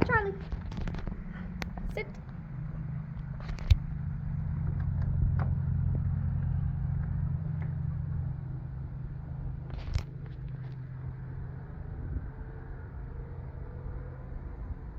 Charlie, sit.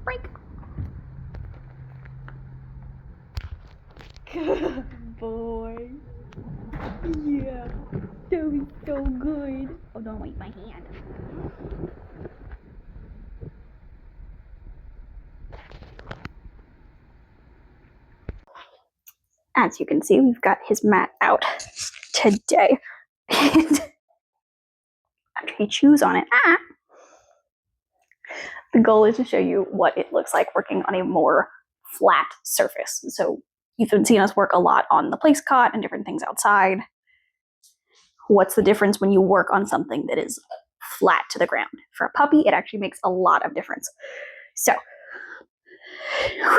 Break. Good boy. Yeah, that was so good. Oh, don't eat my hand. As you can see, we've got his mat out today. And after he chews on it, the goal is to show you what it looks like working on a more flat surface. So you've been seeing us work a lot on the place cot and different things outside. What's the difference when you work on something that is flat to the ground? For a puppy, it actually makes a lot of difference. So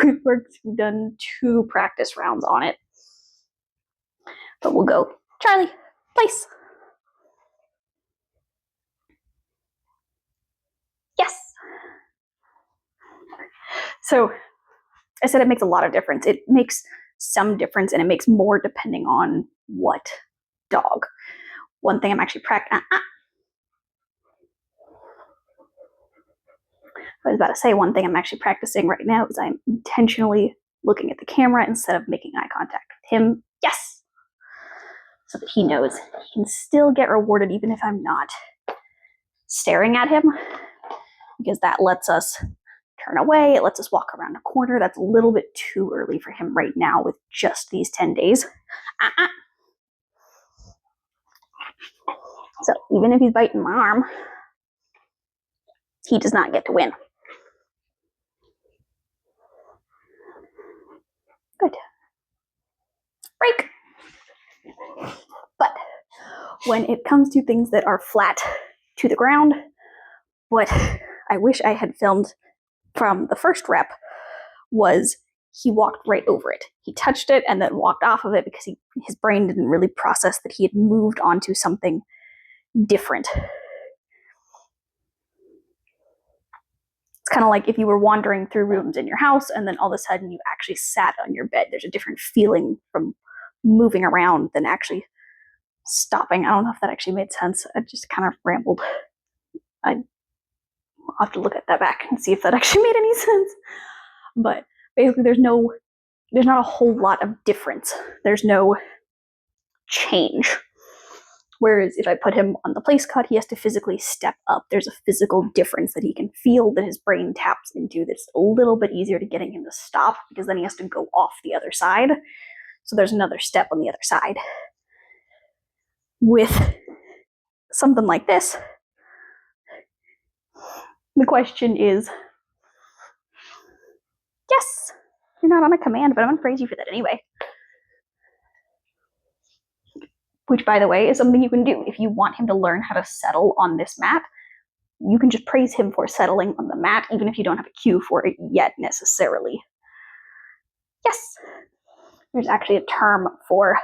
we've done 2 practice rounds on it. But we'll go, Charlie, place. Yes. So I said it makes a lot of difference. It makes some difference, and it makes more depending on what dog. One thing I'm actually I was about to say, one thing I'm actually practicing right now is I'm intentionally looking at the camera instead of making eye contact with him. Yes! So that he knows he can still get rewarded even if I'm not staring at him, because that lets us turn away. It lets us walk around a corner. That's a little bit too early for him right now with just these 10 days. So even if he's biting my arm, he does not get to win. Good. Break. But when it comes to things that are flat to the ground, what I wish I had filmed from the first rep was he walked right over it. He touched it and then walked off of it because his brain didn't really process that he had moved onto something different. It's kind of like if you were wandering through rooms in your house and then all of a sudden you actually sat on your bed. There's a different feeling from moving around than actually stopping. I don't know if that actually made sense. I just kind of rambled. I'll have to look at that back and see if that actually made any sense. But basically there's not a whole lot of difference. There's no change Whereas if I put him on the place cut, he has to physically step up. There's a physical difference that he can feel that his brain taps into that's a little bit easier to getting him to stop, because then he has to go off the other side. So there's another step on the other side. With something like this, the question is, yes, you're not on a command, but I'm gonna praise you for that anyway. Which, by the way, is something you can do. If you want him to learn how to settle on this mat, you can just praise him for settling on the mat, even if you don't have a cue for it yet necessarily. Yes! There's actually a term for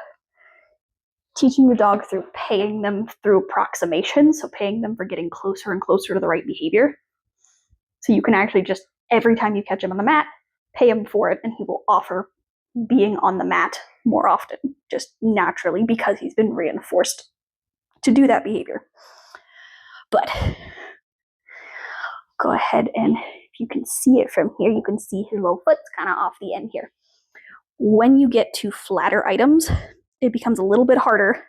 teaching your dog through paying them through approximation, so paying them for getting closer and closer to the right behavior. So you can actually just, every time you catch him on the mat, pay him for it, and he will offer being on the mat more often, just naturally, because he's been reinforced to do that behavior. But go ahead, and if you can see it from here, you can see his little foot's kind of off the end here. When you get to flatter items, it becomes a little bit harder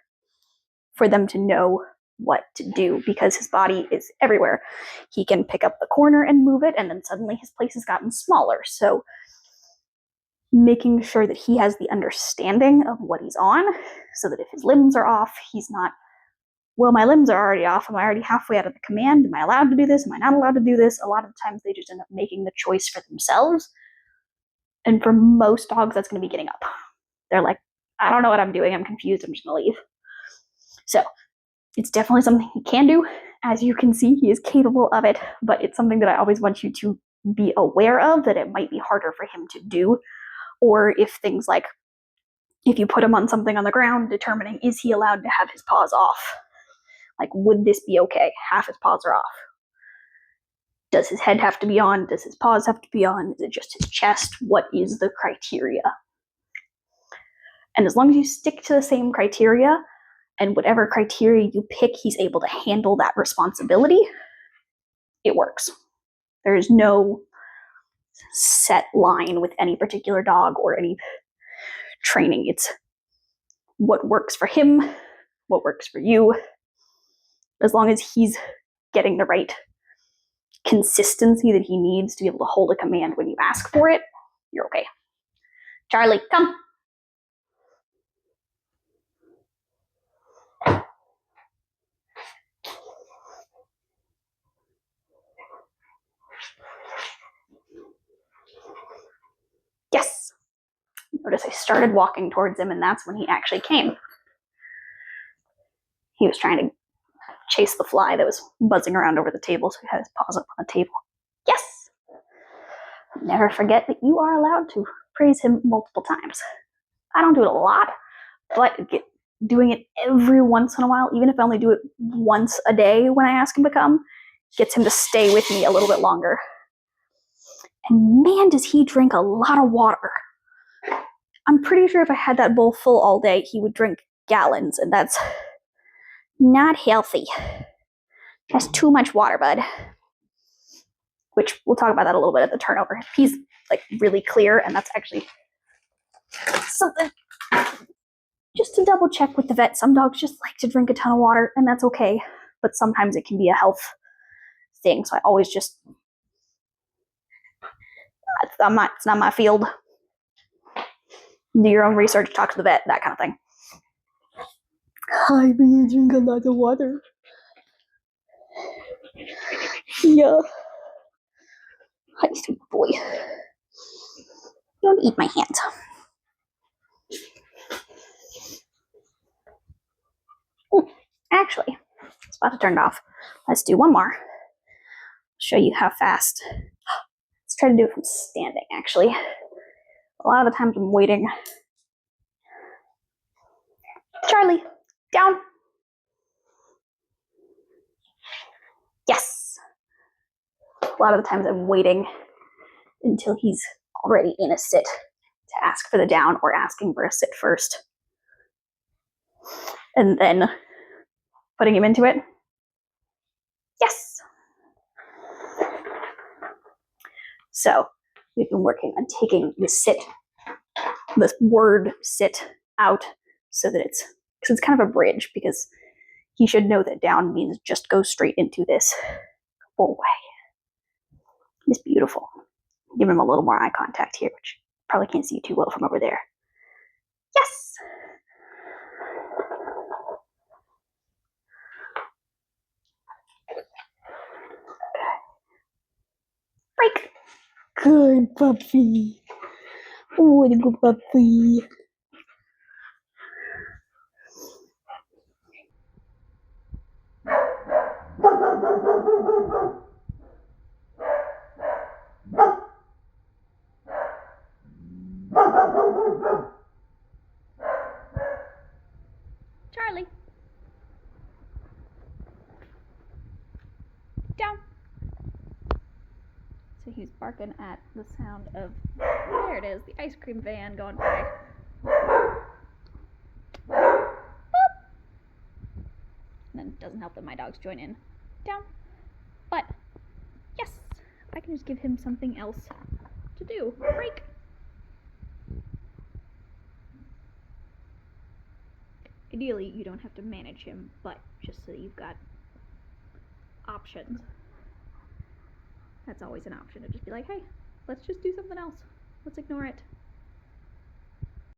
for them to know what to do, because his body is everywhere. He can pick up the corner and move it, and then suddenly his place has gotten smaller. So making sure that he has the understanding of what he's on, so that if his limbs are off, he's not, well, my limbs are already off. Am I already halfway out of the command? Am I allowed to do this? Am I not allowed to do this? A lot of times they just end up making the choice for themselves. And for most dogs, that's going to be getting up. They're like, I don't know what I'm doing. I'm confused. I'm just going to leave. So it's definitely something he can do. As you can see, he is capable of it, but it's something that I always want you to be aware of, that it might be harder for him to do. Or if things like, if you put him on something on the ground, determining, is he allowed to have his paws off? Like, would this be okay? Half his paws are off. Does his head have to be on? Does his paws have to be on? Is it just his chest? What is the criteria? And as long as you stick to the same criteria, and whatever criteria you pick, he's able to handle that responsibility, it works. There is no set line with any particular dog or any training. It's what works for him, what works for you. As long as he's getting the right consistency that he needs to be able to hold a command when you ask for it, you're okay. Charlie, come. Yes. Notice I started walking towards him, and that's when he actually came. He was trying to chase the fly that was buzzing around over the table, so he had his paws up on the table. Yes! Never forget that you are allowed to praise him multiple times. I don't do it a lot, but doing it every once in a while, even if I only do it once a day when I ask him to come, gets him to stay with me a little bit longer. And man, does he drink a lot of water. I'm pretty sure if I had that bowl full all day, he would drink gallons, and that's not healthy. That's too much water, bud. Which we'll talk about that a little bit at the turnover. He's like really clear, and that's actually something just to double check with the vet. Some dogs just like to drink a ton of water, and that's okay. But sometimes it can be a health thing. So I always just, it's not my field. Do your own research, talk to the vet, that kind of thing. Hi, but you drink a lot of water. Yeah. Hi, sweet boy. Don't eat my hands. Ooh, actually, it's about to turn it off. Let's do one more. Show you how fast. Let's try to do it from standing, actually. A lot of the times I'm waiting. Charlie, down. Yes. A lot of the times I'm waiting until he's already in a sit to ask for the down, or asking for a sit first. And then putting him into it. Yes. So we've been working on taking the sit, this word sit, out, so that it's, because it's kind of a bridge, because he should know that down means just go straight into this. Go away. It's beautiful. Give him a little more eye contact here, which probably can't see too well from over there. Yes! Break! Good puppy. Oh, the good puppy. Charlie. Down. So he's barking at the sound of, there it is, the ice cream van going by. Boop. And then it doesn't help that my dogs join in. Down. But, yes, I can just give him something else to do. Break. Ideally, you don't have to manage him, but just so that you've got options. That's always an option to just be like, hey, let's just do something else. Let's ignore it.